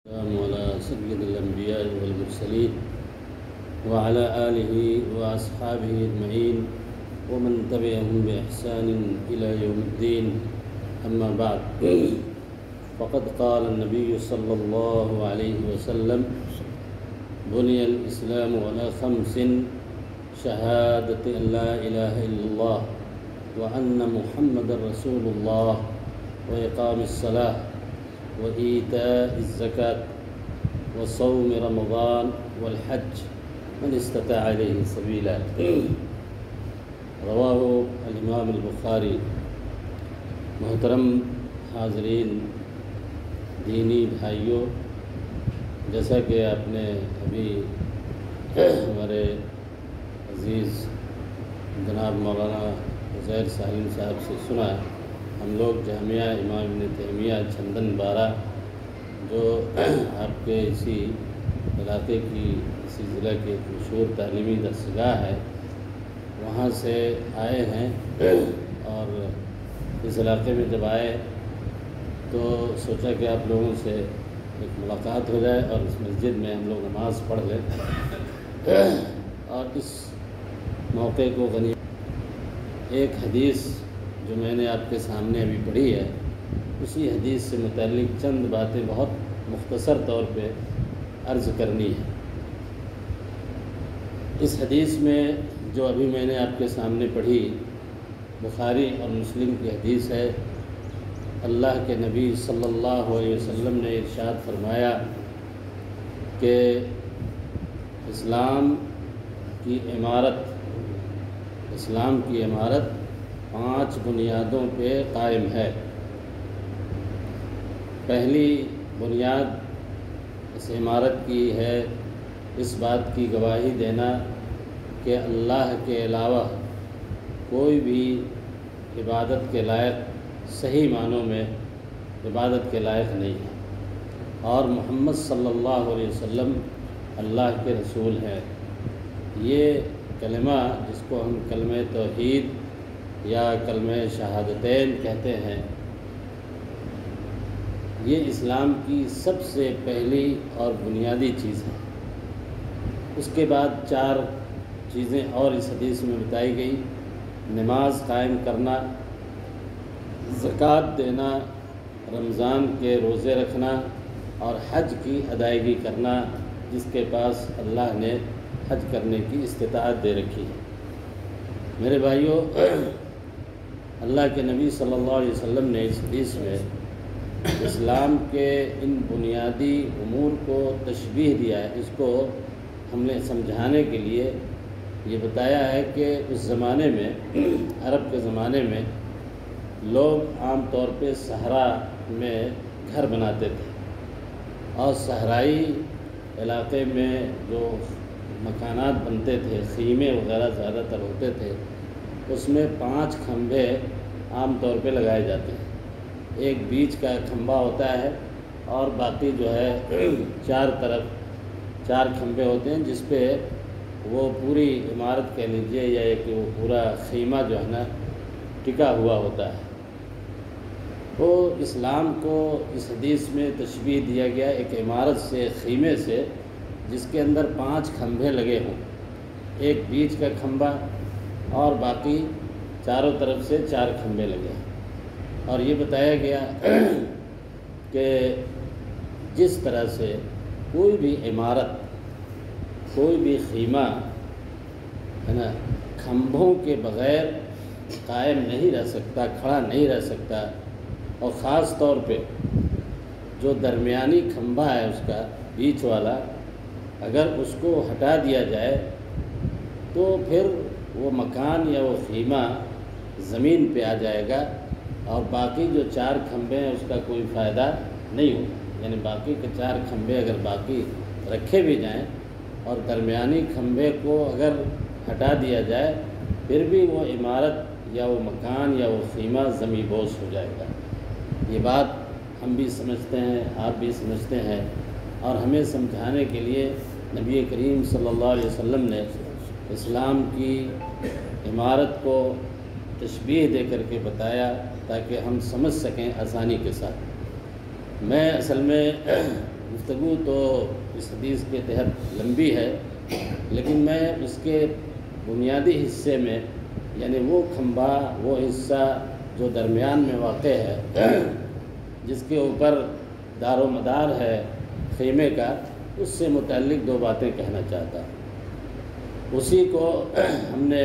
السلام على سيد الأنبياء والمرسلين وعلى آله وأصحابه أجمعين ومن تبعهم بإحسان إلى يوم الدين. أما بعد، فقد قال النبي صلى الله عليه وسلم: بني الإسلام على خمس: شهادة أن لا إله إلا الله وأن محمد رسول الله وإقام الصلاة وإيتاء الزكاة وصوم رمضان والحج من استطاع إليه سبيلا. رواہ الامام البخاری. محترم حاضرین، دینی بھائیوں، جیسا کہ آپ نے ابھی ہمارے عزیز جناب مولانا عزیر سالم صاحب سے سنا، ہم لوگ جامعہ امام ابن تیمیہ چندن بارہ، جو آپ کے اسی علاقے کی، اسی ضلع کی ایک مشہور تعلیمی درسگاہ ہے، وہاں سے آئے ہیں. اور اس علاقے میں جب آئے تو سوچا کہ آپ لوگوں سے ایک ملاقات ہو جائے اور اس مسجد میں ہم لوگ نماز پڑھ لیں. اور اس موقع کو غنیمت، ایک حدیث جو میں نے آپ کے سامنے ابھی پڑھی ہے، اسی حدیث سے متعلق چند باتیں بہت مختصر طور پہ عرض کرنی ہے. اس حدیث میں جو ابھی میں نے آپ کے سامنے پڑھی، بخاری اور مسلم کی حدیث ہے. اللہ کے نبی صلی اللہ علیہ وسلم نے ارشاد فرمایا کہ اسلام کی عمارت 5 بنیادوں پہ قائم ہے. پہلی بنیاد اس عمارت کی ہے اس بات کی گواہی دینا کہ اللہ کے علاوہ کوئی بھی عبادت کے لائق، صحیح معنوں میں عبادت کے لائق نہیں ہے، اور محمد صلی اللہ علیہ وسلم اللہ کے رسول ہیں. یہ کلمہ، جس کو ہم کلمہ توحید یا کلمہ شہادتین کہتے ہیں، یہ اسلام کی سب سے پہلی اور بنیادی چیز ہے. اس کے بعد 4 چیزیں اور اس حدیث میں بتائی گئی: نماز قائم کرنا، زکوٰۃ دینا، رمضان کے روزے رکھنا، اور حج کی ادائیگی کرنا، جس کے پاس اللہ نے حج کرنے کی استطاعت دے رکھی ہے. میرے بھائیوں، اللہ کے نبی صلی اللہ علیہ وسلم نے اس حدیث میں اسلام کے ان بنیادی امور کو تشبیہ دیا ہے. اس کو ہم نے سمجھانے کے لیے یہ بتایا ہے کہ اس زمانے میں، عرب کے زمانے میں، لوگ عام طور پہ صحرا میں گھر بناتے تھے، اور صحرائی علاقے میں جو مکانات بنتے تھے، خیمے وغیرہ زیادہ تر ہوتے تھے، اس میں 5 کھمبے عام طور پہ لگائے جاتے ہیں. ایک بیچ کا کھمبا ہوتا ہے، اور باقی جو ہے 4 طرف 4 کھمبے ہوتے ہیں، جس پہ وہ پوری عمارت کہہ لیجیے، یا ایک وہ پورا خیمہ جو ہے نا ٹکا ہوا ہوتا ہے. تو اسلام کو اس حدیث میں تشبیہ دیا گیا ایک عمارت سے، خیمے سے، جس کے اندر 5 کھمبے لگے ہوں، ایک بیچ کا کھمبا اور باقی چاروں طرف سے 4 کھمبے لگے ہیں. اور یہ بتایا گیا کہ جس طرح سے کوئی بھی عمارت، کوئی بھی خیمہ ہے نا، کھمبوں کے بغیر قائم نہیں رہ سکتا، کھڑا نہیں رہ سکتا. اور خاص طور پہ جو درمیانی کھمبا ہے، اس کا بیچ والا، اگر اس کو ہٹا دیا جائے تو پھر وہ مکان یا وہ خیمہ زمین پہ آ جائے گا، اور باقی جو 4 کھمبے ہیں اس کا کوئی فائدہ نہیں ہوگا. یعنی باقی کے 4 کھمبے اگر باقی رکھے بھی جائیں اور درمیانی کھمبے کو اگر ہٹا دیا جائے، پھر بھی وہ عمارت یا وہ مکان یا وہ خیمہ زمیں بوس ہو جائے گا. یہ بات ہم بھی سمجھتے ہیں، آپ بھی سمجھتے ہیں، اور ہمیں سمجھانے کے لیے نبی کریم صلی اللہ علیہ وسلم نے اسلام کی عمارت کو تشبیہ دے کر کے بتایا، تاکہ ہم سمجھ سکیں آسانی کے ساتھ. میں اصل میں گفتگو تو اس حدیث کے تحت لمبی ہے، لیکن میں اس کے بنیادی حصے میں، یعنی وہ کھمبا، وہ حصہ جو درمیان میں واقع ہے، جس کے اوپر دار و مدار ہے خیمے کا، اس سے متعلق دو باتیں کہنا چاہتا ہوں۔ اسی کو ہم نے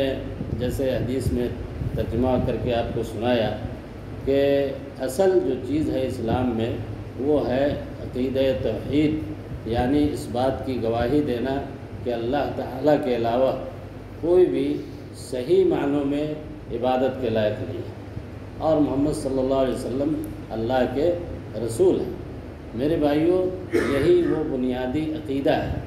جیسے حدیث میں ترجمہ کر کے آپ کو سنایا کہ اصل جو چیز ہے اسلام میں وہ ہے عقیدہ توحید، یعنی اس بات کی گواہی دینا کہ اللہ تعالیٰ کے علاوہ کوئی بھی صحیح معنوں میں عبادت کے لائق نہیں ہے، اور محمد صلی اللہ علیہ وسلم اللہ کے رسول ہیں۔ میرے بھائیوں، یہی وہ بنیادی عقیدہ ہے۔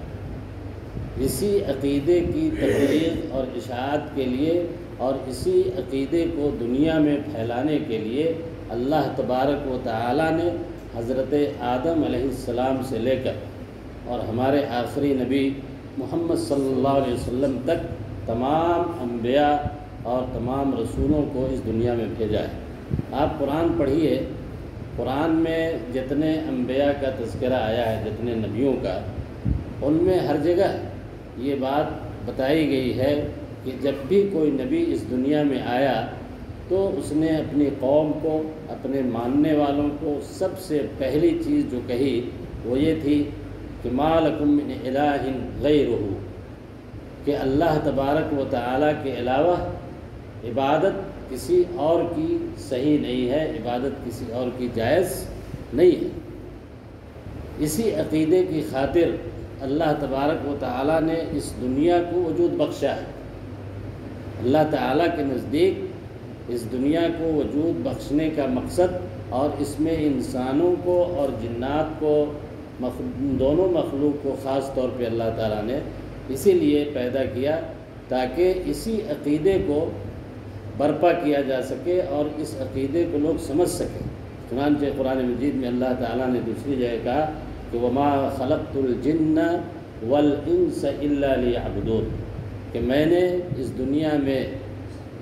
اسی عقیدے کی تبلیغ اور اشاعت کے لیے اور اسی عقیدے کو دنیا میں پھیلانے کے لیے اللہ تبارک و تعالیٰ نے حضرت آدم علیہ السلام سے لے کر اور ہمارے آخری نبی محمد صلی اللہ علیہ وسلم تک تمام انبیاء اور تمام رسولوں کو اس دنیا میں بھیجا ہے۔ آپ قرآن پڑھیے، قرآن میں جتنے انبیاء کا تذکرہ آیا ہے، جتنے نبیوں کا، ان میں ہر جگہ یہ بات بتائی گئی ہے کہ جب بھی کوئی نبی اس دنیا میں آیا تو اس نے اپنی قوم کو، اپنے ماننے والوں کو سب سے پہلی چیز جو کہی وہ یہ تھی کہ ما لکم من الہ غیرہ، کہ اللہ تبارک و تعالیٰ کے علاوہ عبادت کسی اور کی صحیح نہیں ہے، عبادت کسی اور کی جائز نہیں ہے۔ اسی عقیدے کی خاطر اللہ تبارک و تعالیٰ نے اس دنیا کو وجود بخشا ہے۔ اللہ تعالیٰ کے نزدیک اس دنیا کو وجود بخشنے کا مقصد، اور اس میں انسانوں کو اور جنات کو، دونوں مخلوق کو خاص طور پہ اللہ تعالیٰ نے اسی لیے پیدا کیا تاکہ اسی عقیدے کو برپا کیا جا سکے اور اس عقیدے کو لوگ سمجھ سکیں۔ چنانچہ قرآن مجید میں اللہ تعالیٰ نے دوسری جگہ کہا کہ وما خلقت الجن والانس الا لیعبدون، کہ میں نے اس دنیا میں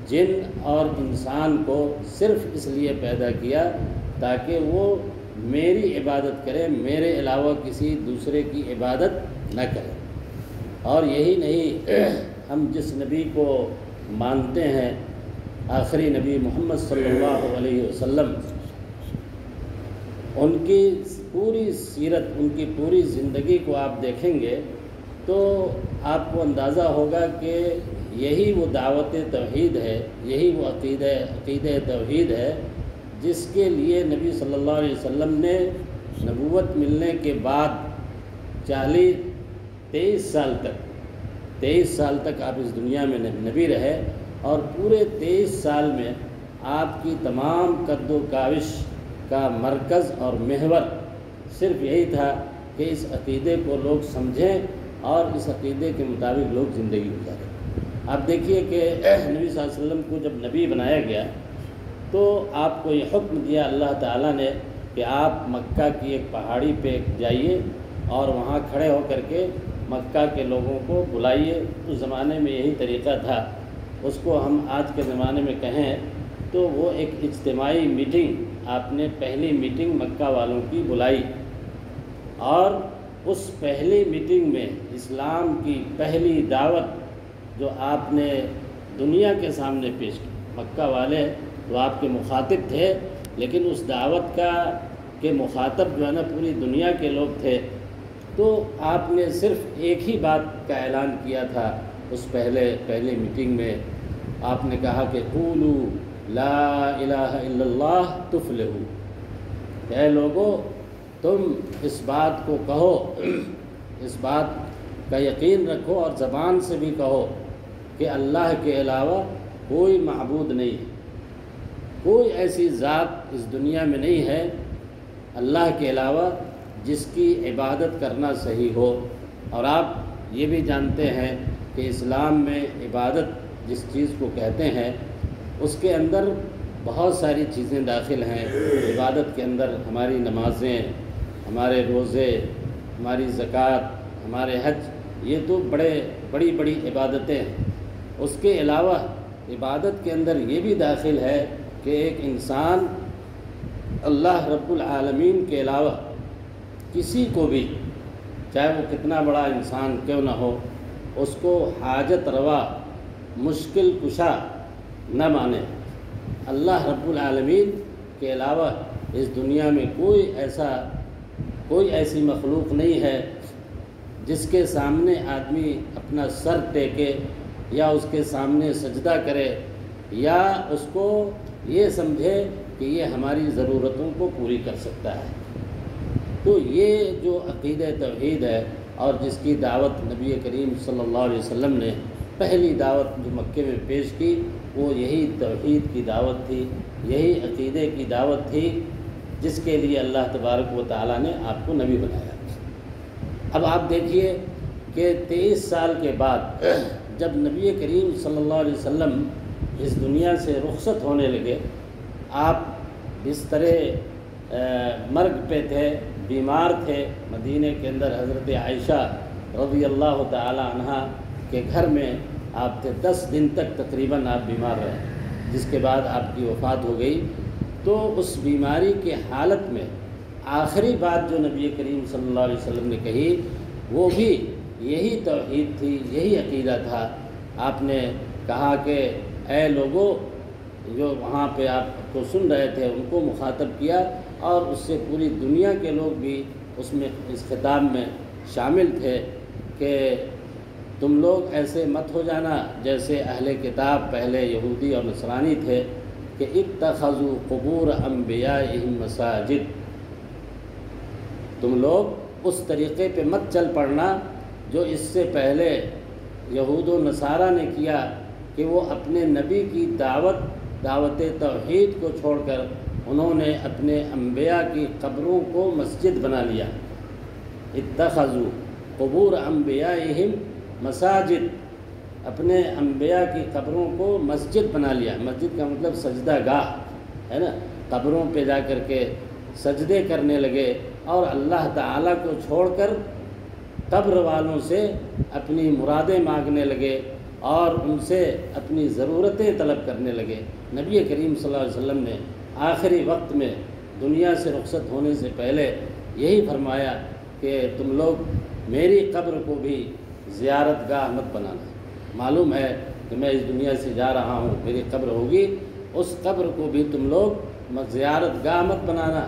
جن اور انسان کو صرف اس لیے پیدا کیا تاکہ وہ میری عبادت کرے، میرے علاوہ کسی دوسرے کی عبادت نہ کرے۔ اور یہی نہیں، ہم جس نبی کو مانتے ہیں، آخری نبی محمد صلی اللہ علیہ وسلم، ان کی پوری سیرت، ان کی پوری زندگی کو آپ دیکھیں گے تو آپ کو اندازہ ہوگا کہ یہی وہ دعوت توحید ہے، یہی وہ عقیدہ توحید ہے جس کے لیے نبی صلی اللہ علیہ وسلم نے نبوت ملنے کے بعد 23 سال تک آپ اس دنیا میں نبی رہے، اور پورے 23 سال میں آپ کی تمام قد و کاوش کا مرکز اور محور صرف یہی تھا کہ اس عقیدے کو لوگ سمجھیں اور اس عقیدے کے مطابق لوگ زندگی گزاریں۔ آپ دیکھیے کہ نبی صلی اللہ علیہ وسلم کو جب نبی بنایا گیا تو آپ کو یہ حکم دیا اللہ تعالیٰ نے کہ آپ مکہ کی ایک پہاڑی پہ جائیے اور وہاں کھڑے ہو کر کے مکہ کے لوگوں کو بلائیے۔ اس زمانے میں یہی طریقہ تھا، اس کو ہم آج کے زمانے میں کہیں تو وہ ایک اجتماعی میٹنگ، آپ نے پہلی میٹنگ مکہ والوں کی بلائی، اور اس پہلی میٹنگ میں اسلام کی پہلی دعوت جو آپ نے دنیا کے سامنے پیش کی۔ مکہ والے تو آپ کے مخاطب تھے، لیکن اس دعوت کے مخاطب جو ہے نا پوری دنیا کے لوگ تھے، تو آپ نے صرف ایک ہی بات کا اعلان کیا تھا اس پہلی میٹنگ میں۔ آپ نے کہا کہ قولوا لا الہ الا اللہ تفلحوا، کہ اے لوگو تم اس بات کو کہو، اس بات کا یقین رکھو اور زبان سے بھی کہو کہ اللہ کے علاوہ کوئی معبود نہیں ہے، کوئی ایسی ذات اس دنیا میں نہیں ہے اللہ کے علاوہ جس کی عبادت کرنا صحیح ہو۔ اور آپ یہ بھی جانتے ہیں کہ اسلام میں عبادت جس چیز کو کہتے ہیں اس کے اندر بہت ساری چیزیں داخل ہیں۔ عبادت کے اندر ہماری نمازیں، ہمارے روزے، ہماری زکوٰۃ، ہمارے حج، یہ تو بڑی عبادتیں ہیں۔ اس کے علاوہ عبادت کے اندر یہ بھی داخل ہے کہ ایک انسان اللہ رب العالمین کے علاوہ کسی کو بھی چاہے وہ کتنا بڑا انسان کیوں نہ ہو اس کو حاجت روا مشکل کشا نہ مانے۔ اللہ رب العالمین کے علاوہ اس دنیا میں کوئی ایسی مخلوق نہیں ہے جس کے سامنے آدمی اپنا سر ٹیکے یا اس کے سامنے سجدہ کرے یا اس کو یہ سمجھے کہ یہ ہماری ضرورتوں کو پوری کر سکتا ہے۔ تو یہ جو عقیدہ توحید ہے اور جس کی دعوت نبی کریم صلی اللہ علیہ وسلم نے پہلی دعوت جو مکے میں پیش کی وہ یہی توحید کی دعوت تھی، یہی عقیدے کی دعوت تھی جس کے لیے اللہ تبارک و تعالیٰ نے آپ کو نبی بنایا۔ اب آپ دیکھیے کہ 23 سال کے بعد جب نبی کریم صلی اللہ علیہ وسلم اس دنیا سے رخصت ہونے لگے، آپ بستر مرگ پہ تھے، بیمار تھے، مدینہ کے اندر حضرت عائشہ رضی اللہ تعالی عنہا کے گھر میں آپ تھے، 10 دن تک تقریباً آپ بیمار رہے، جس کے بعد آپ کی وفات ہو گئی۔ تو اس بیماری کے حالت میں آخری بات جو نبی کریم صلی اللہ علیہ وسلم نے کہی وہ بھی یہی توحید تھی، یہی عقیدہ تھا۔ آپ نے کہا کہ اے لوگوں، جو وہاں پہ آپ کو سن رہے تھے ان کو مخاطب کیا اور اس سے پوری دنیا کے لوگ بھی اس خطاب میں شامل تھے کہ تم لوگ ایسے مت ہو جانا جیسے اہل کتاب پہلے یہودی اور نصرانی تھے کہ اتخذوا قبور انبیائہم مساجد۔ تم لوگ اس طریقے پہ مت چل پڑنا جو اس سے پہلے یہود و نصارہ نے کیا کہ وہ اپنے نبی کی دعوت توحید کو چھوڑ کر انہوں نے اپنے انبیاء کی قبروں کو مسجد بنا لیا۔ اتخذوا قبور انبیائہم مساجد، اپنے انبیاء کی قبروں کو مسجد بنا لیا۔ مسجد کا مطلب سجدہ گاہ ہے نا، قبروں پہ جا کر کے سجدے کرنے لگے اور اللہ تعالیٰ کو چھوڑ کر قبر والوں سے اپنی مرادیں مانگنے لگے اور ان سے اپنی ضرورتیں طلب کرنے لگے۔ نبی کریم صلی اللہ علیہ وسلم نے آخری وقت میں دنیا سے رخصت ہونے سے پہلے یہی فرمایا کہ تم لوگ میری قبر کو بھی زیارت گاہ مت بنانا۔ معلوم ہے کہ میں اس دنیا سے جا رہا ہوں، میری قبر ہوگی، اس قبر کو بھی تم لوگ زیارت گاہ مت بنانا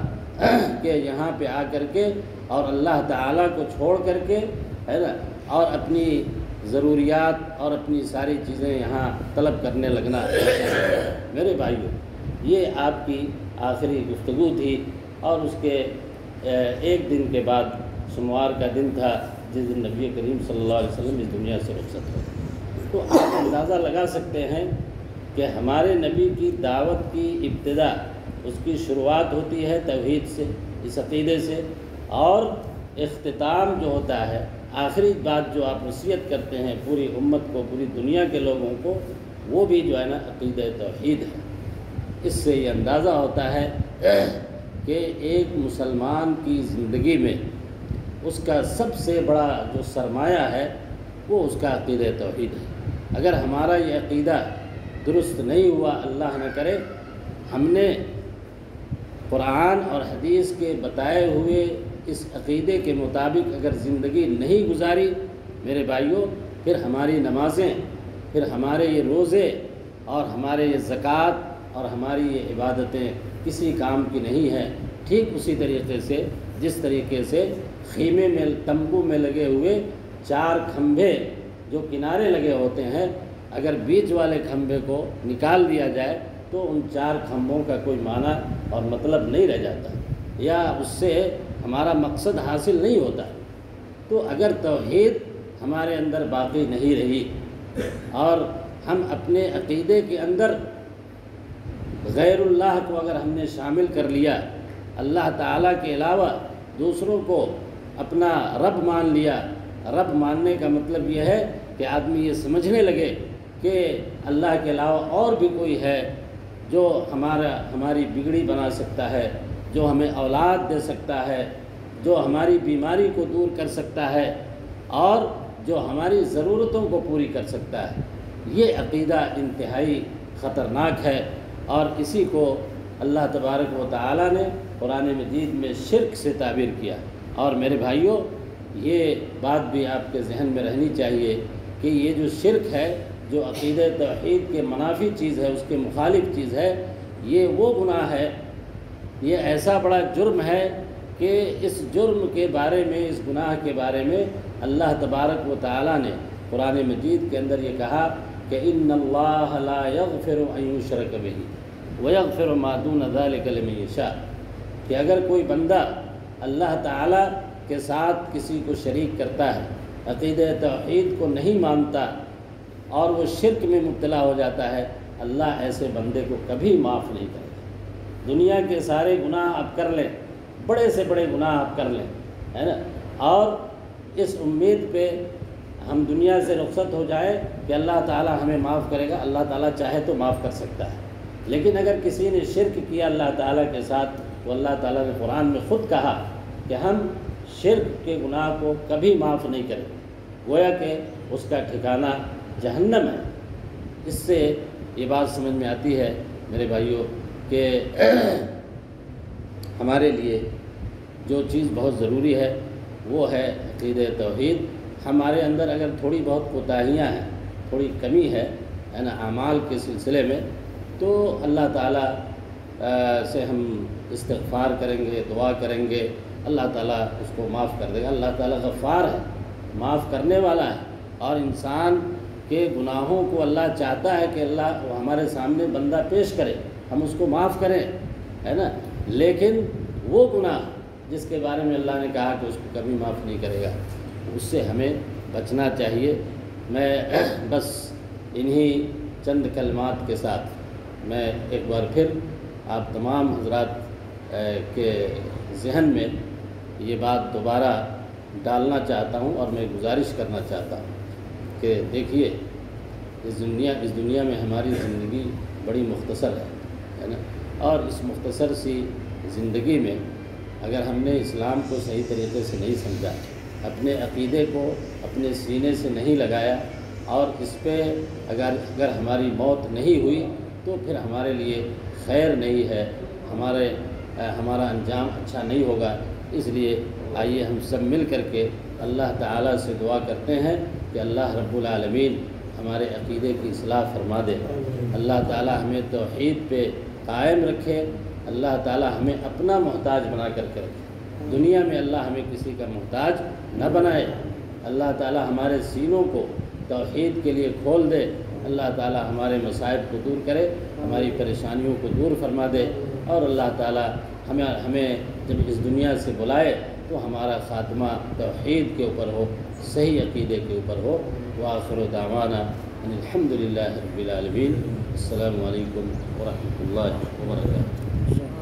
کہ یہاں پہ آ کر کے اور اللہ تعالیٰ کو چھوڑ کر کے ہے نا اور اپنی ضروریات اور اپنی ساری چیزیں یہاں طلب کرنے لگنا۔ میرے بھائیو، یہ آپ کی آخری گفتگو تھی اور اس کے ایک دن کے بعد سوموار کا دن تھا جس دن نبی کریم صلی اللہ علیہ وسلم اس دنیا سے رخصت ہوئے۔ تو آپ اندازہ لگا سکتے ہیں کہ ہمارے نبی کی دعوت کی ابتدا، اس کی شروعات ہوتی ہے توحید سے، اس عقیدے سے، اور اختتام جو ہوتا ہے، آخری بات جو آپ وصیت کرتے ہیں پوری امت کو، پوری دنیا کے لوگوں کو، وہ بھی جو ہے نا عقیدہ توحید ہے۔ اس سے یہ اندازہ ہوتا ہے کہ ایک مسلمان کی زندگی میں اس کا سب سے بڑا جو سرمایہ ہے وہ اس کا عقیدہ توحید ہے۔ اگر ہمارا یہ عقیدہ درست نہیں ہوا، اللہ نہ کرے، ہم نے قرآن اور حدیث کے بتائے ہوئے اس عقیدے کے مطابق اگر زندگی نہیں گزاری، میرے بھائیوں، پھر ہماری نمازیں، پھر ہمارے یہ روزے اور ہمارے یہ زکوٰۃ اور ہماری یہ عبادتیں کسی کام کی نہیں ہیں۔ ٹھیک اسی طریقے سے جس طریقے سے خیمے میں، تمبو میں لگے ہوئے 4 کھمبے جو کنارے لگے ہوتے ہیں، اگر بیچ والے کھمبے کو نکال دیا جائے تو ان 4 کھمبوں کا کوئی معنی اور مطلب نہیں رہ جاتا، یا اس سے ہمارا مقصد حاصل نہیں ہوتا۔ تو اگر توحید ہمارے اندر باقی نہیں رہی اور ہم اپنے عقیدے کے اندر غیر اللہ کو اگر ہم نے شامل کر لیا، اللہ تعالیٰ کے علاوہ دوسروں کو اپنا رب مان لیا، رب ماننے کا مطلب یہ ہے کہ آدمی یہ سمجھنے لگے کہ اللہ کے علاوہ اور بھی کوئی ہے جو ہماری بگڑی بنا سکتا ہے، جو ہمیں اولاد دے سکتا ہے، جو ہماری بیماری کو دور کر سکتا ہے اور جو ہماری ضرورتوں کو پوری کر سکتا ہے۔ یہ عقیدہ انتہائی خطرناک ہے اور اسی کو اللہ تبارک و تعالیٰ نے قرآن مجید میں شرک سے تعبیر کیا۔ اور میرے بھائیوں، یہ بات بھی آپ کے ذہن میں رہنی چاہیے کہ یہ جو شرک ہے، جو عقیدہ توحید کے منافی چیز ہے، اس کے مخالف چیز ہے، یہ وہ گناہ ہے، یہ ایسا بڑا جرم ہے کہ اس جرم کے بارے میں، اس گناہ کے بارے میں اللہ تبارک و تعالیٰ نے قرآن مجید کے اندر یہ کہا کہ ان اللہ لا یغفر ان یشرک بہ ویغفر ما دون ذلک لمن یشاء، کہ اگر کوئی بندہ اللہ تعالیٰ کے ساتھ کسی کو شریک کرتا ہے، عقیدہ توحید کو نہیں مانتا اور وہ شرک میں مبتلا ہو جاتا ہے، اللہ ایسے بندے کو کبھی معاف نہیں کرے گا۔ دنیا کے سارے گناہ آپ کر لیں، بڑے سے بڑے گناہ آپ کر لیں، ہے نا، اور اس امید پہ ہم دنیا سے رخصت ہو جائیں کہ اللہ تعالیٰ ہمیں معاف کرے گا۔ اللہ تعالیٰ چاہے تو معاف کر سکتا ہے، لیکن اگر کسی نے شرک کیا اللہ تعالیٰ کے ساتھ، تو اللہ تعالیٰ نے قرآن میں خود کہا کہ ہم شرک کے گناہ کو کبھی معاف نہیں کریں، گویا کہ اس کا ٹھکانہ جہنم ہے۔ اس سے یہ بات سمجھ میں آتی ہے میرے بھائیوں کہ ہمارے لیے جو چیز بہت ضروری ہے وہ ہے عقیدہ توحید۔ ہمارے اندر اگر تھوڑی بہت کوتاہیاں ہیں، تھوڑی کمی ہے نا اعمال کے سلسلے میں، تو اللہ تعالیٰ سے ہم استغفار کریں گے، دعا کریں گے، اللہ تعالیٰ اس کو معاف کر دے گا۔ اللہ تعالیٰ غفار ہے، معاف کرنے والا ہے، اور انسان کے گناہوں کو اللہ چاہتا ہے کہ اللہ وہ ہمارے سامنے بندہ پیش کرے، ہم اس کو معاف کریں، ہے نا، لیکن وہ گناہ جس کے بارے میں اللہ نے کہا کہ اس کو کبھی معاف نہیں کرے گا، اس سے ہمیں بچنا چاہیے۔ میں بس انہی چند کلمات کے ساتھ میں ایک بار پھر آپ تمام حضرات کے ذہن میں یہ بات دوبارہ ڈالنا چاہتا ہوں، اور میں گزارش کرنا چاہتا ہوں کہ دیکھیے اس دنیا میں ہماری زندگی بڑی مختصر ہے نا، اور اس مختصر سی زندگی میں اگر ہم نے اسلام کو صحیح طریقے سے نہیں سمجھا، اپنے عقیدے کو اپنے سینے سے نہیں لگایا، اور اس پہ اگر ہماری موت نہیں ہوئی تو پھر ہمارے لیے خیر نہیں ہے، ہمارا انجام اچھا نہیں ہوگا۔ اس لیے آئیے ہم سب مل کر کے اللہ تعالیٰ سے دعا کرتے ہیں کہ اللہ رب العالمین ہمارے عقیدے کی اصلاح فرما دے، اللہ تعالیٰ ہمیں توحید پہ قائم رکھے، اللہ تعالیٰ ہمیں اپنا محتاج بنا کر کے رکھے، دنیا میں اللہ ہمیں کسی کا محتاج نہ بنائے، اللہ تعالیٰ ہمارے سینوں کو توحید کے لیے کھول دے، اللہ تعالیٰ ہمارے مصائب کو دور کرے، ہماری پریشانیوں کو دور فرما دے، اور اللہ تعالیٰ ہمیں جب اس دنیا سے بلائے تو ہمارا خاتمہ توحید کے اوپر ہو، صحیح عقیدے کے اوپر ہو۔ وآخر دعوانا ان الحمد للہ رب العالمین۔ السلام علیکم ورحمۃ اللہ وبرکاتہ۔